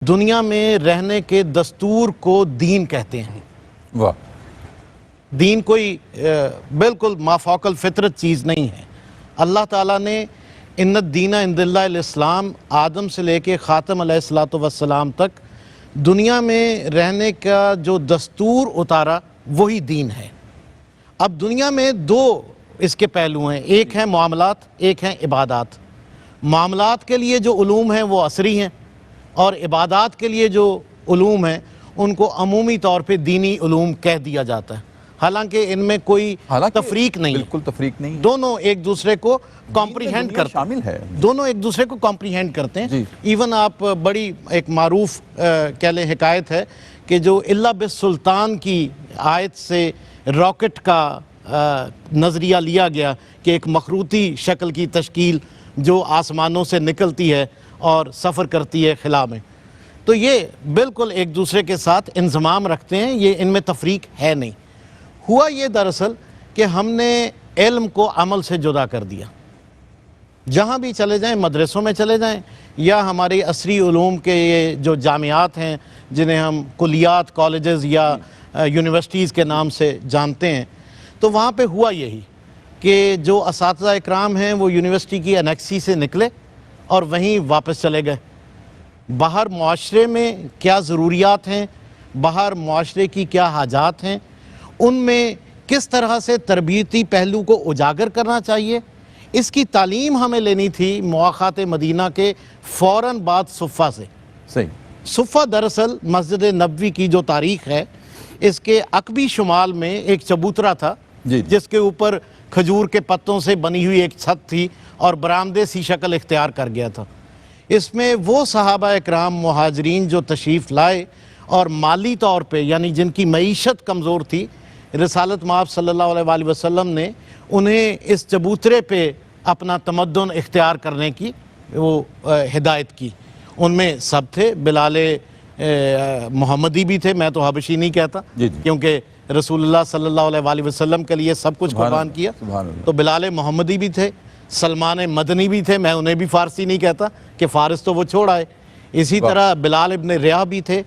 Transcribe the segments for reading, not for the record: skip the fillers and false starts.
دنیا میں رہنے کے دستور کو دین کہتے ہیں۔ واہ، دین کوئی بالکل مافوق الفطرت چیز نہیں ہے۔ اللہ تعالیٰ نے ان الدین عند اللہ الاسلام آدم سے لے کے خاتم علیہ السلام تک دنیا میں رہنے کا جو دستور اتارا وہی دین ہے۔ اب دنیا میں دو اس کے پہلو ہیں، ایک ہیں معاملات، ایک ہیں عبادات۔ معاملات کے لیے جو علوم ہیں وہ عصری ہیں، اور عبادات کے لیے جو علوم ہیں ان کو عمومی طور پہ دینی علوم کہہ دیا جاتا ہے، حالانکہ ان میں کوئی تفریق نہیں ہے، بالکل تفریق نہیں ہے، دونوں ایک دوسرے کو کمپریہینڈ کرتے ہیں، شامل ہے، دونوں ایک دوسرے کو کمپریہینڈ کرتے ہیں۔ جی۔ ایون آپ بڑی ایک معروف کہہ لیں حکایت ہے کہ جو اللہ بالسلطان کی آیت سے راکٹ کا نظریہ لیا گیا کہ ایک مخروطی شکل کی تشکیل جو آسمانوں سے نکلتی ہے اور سفر کرتی ہے خلا میں، تو یہ بالکل ایک دوسرے کے ساتھ انضمام رکھتے ہیں، یہ ان میں تفریق ہے نہیں۔ ہوا یہ دراصل کہ ہم نے علم کو عمل سے جدا کر دیا۔ جہاں بھی چلے جائیں، مدرسوں میں چلے جائیں یا ہماری عصری علوم کے یہ جو جامعات ہیں جنہیں ہم کلیات، کالجز یا یونیورسٹیز کے نام سے جانتے ہیں، تو وہاں پہ ہوا یہی کہ جو اساتذہ اکرام ہیں وہ یونیورسٹی کی انیکسی سے نکلے اور وہیں واپس چلے گئے۔ باہر معاشرے میں کیا ضروریات ہیں، باہر معاشرے کی کیا حاجات ہیں، ان میں کس طرح سے تربیتی پہلو کو اجاگر کرنا چاہیے، اس کی تعلیم ہمیں لینی تھی مواخات مدینہ کے فوراً بعد صفہ سے۔ صحیح۔ صفہ دراصل مسجد نبوی کی جو تاریخ ہے، اس کے عقبی شمال میں ایک چبوترا تھا جس کے اوپر کھجور کے پتوں سے بنی ہوئی ایک چھت تھی اور برآمدے سی شکل اختیار کر گیا تھا۔ اس میں وہ صحابہ اکرام مہاجرین جو تشریف لائے اور مالی طور پہ یعنی جن کی معیشت کمزور تھی، رسالت مآب صلی اللہ علیہ وآلہ وسلم نے انہیں اس چبوترے پہ اپنا تمدن اختیار کرنے کی وہ ہدایت کی۔ ان میں سب تھے، بلال محمدی بھی تھے، میں تو حبشی نہیں کہتا کیونکہ رسول اللہ صلی اللہ علیہ وآلہ وسلم کے لیے سب کچھ قربان کیا، تو بلال محمدی بھی تھے، سلمان مدنی بھی تھے، میں انہیں بھی فارسی نہیں کہتا کہ فارس تو وہ چھوڑ آئے، اسی طرح بلال ابن ریاح بھی تھے،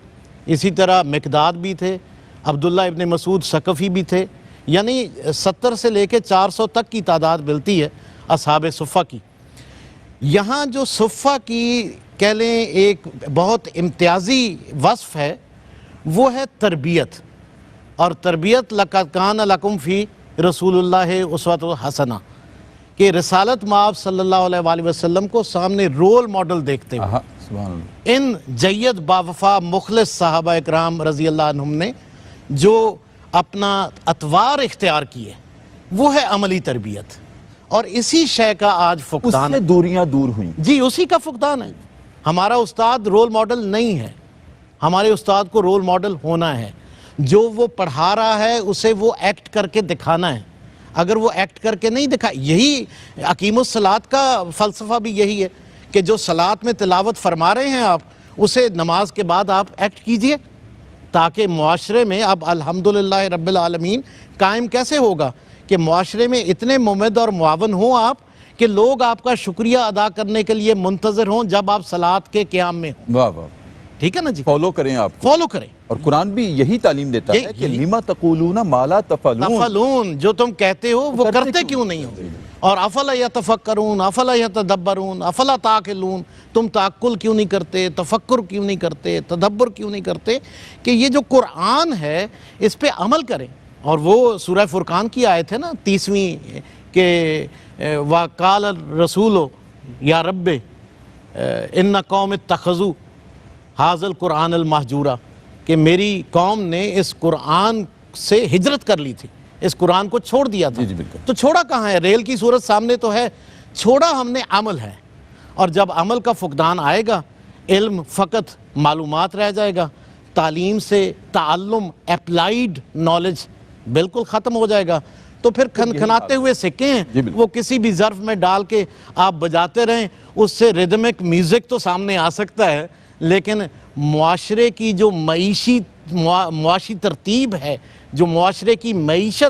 اسی طرح مقداد بھی تھے، عبداللہ ابن مسعود ثقفی بھی تھے، یعنی 70 سے لے کے 400 تک کی تعداد ملتی ہے اصحاب صفہ کی۔ یہاں جو صفہ کی کہہ لیں ایک بہت امتیازی وصف ہے وہ ہے تربیت، اور تربیت لَقَدْ كَانَ لَكُمْ فِي رسول اللہ اسوۃ حسنہ، کہ رسالت مآب صلی اللہ علیہ وآلہ وسلم کو سامنے رول ماڈل دیکھتے ہوئے ان جید باوفا مخلص صحابہ اکرام رضی اللہ عنہم نے جو اپنا اطوار اختیار کیے وہ ہے عملی تربیت، اور اسی شے کا آج فقدان اس سے دوریاں دور ہوئیں۔ جی، اسی کا فقدان ہے۔ ہمارا استاد رول ماڈل نہیں ہے، ہمارے استاد کو رول ماڈل ہونا ہے، جو وہ پڑھا رہا ہے اسے وہ ایکٹ کر کے دکھانا ہے۔ اگر وہ ایکٹ کر کے نہیں دکھا، یہی اقیم الصلاۃ کا فلسفہ بھی یہی ہے کہ جو صلاۃ میں تلاوت فرما رہے ہیں آپ اسے نماز کے بعد آپ ایکٹ کیجئے، تاکہ معاشرے میں اب الحمدللہ رب العالمین قائم کیسے ہوگا کہ معاشرے میں اتنے ممد اور معاون ہوں آپ کہ لوگ آپ کا شکریہ ادا کرنے کے لیے منتظر ہوں جب آپ صلاۃ کے قیام میں ہوں۔ واہ واہ، ٹھیک ہے نا جی، فالو کریں آپ، فالو کریں۔ اور قرآن بھی یہی تعلیم دیتا ہے کہ لِمَ تَقُولُونَ مَا لَا تَفْعَلُونَ، تفعلون، جو تم کہتے ہو وہ کرتے کیوں نہیں ہو، اور افلا یتفکرون، افلا یتدبرون، افلا تعقلون، تم تعقل کیوں نہیں کرتے، تفکر کیوں نہیں کرتے، تدبر کیوں نہیں کرتے کہ یہ جو قرآن ہے اس پہ عمل کریں۔ اور وہ سورہ فرقان کی آیت ہے نا 30ویں کہ وَقَالَ الرَّسُولُ یا رب اِنَّ قَوْمِ اتَّخَذُوا هَذَا الْقُرْآنَ الْمَحْجُورَ، کہ میری قوم نے اس قرآن سے ہجرت کر لی تھی، اس قرآن کو چھوڑ دیا تھا۔ تو چھوڑا کہاں ہے؟ ریل کی صورت سامنے تو ہے، چھوڑا ہم نے عمل ہے، اور جب عمل کا فقدان آئے گا علم فقط معلومات رہ جائے گا، تعلیم سے تعلم اپلائیڈ نالج بالکل ختم ہو جائے گا، تو پھر کھنکھناتے ہوئے سکے ہیں وہ کسی بھی ظرف میں ڈال کے آپ بجاتے رہیں، اس سے ریدمک میوزک تو سامنے آ سکتا ہے، لیکن معاشرے کی جو معاشی ترتیب ہے، جو معاشرے کی معیشت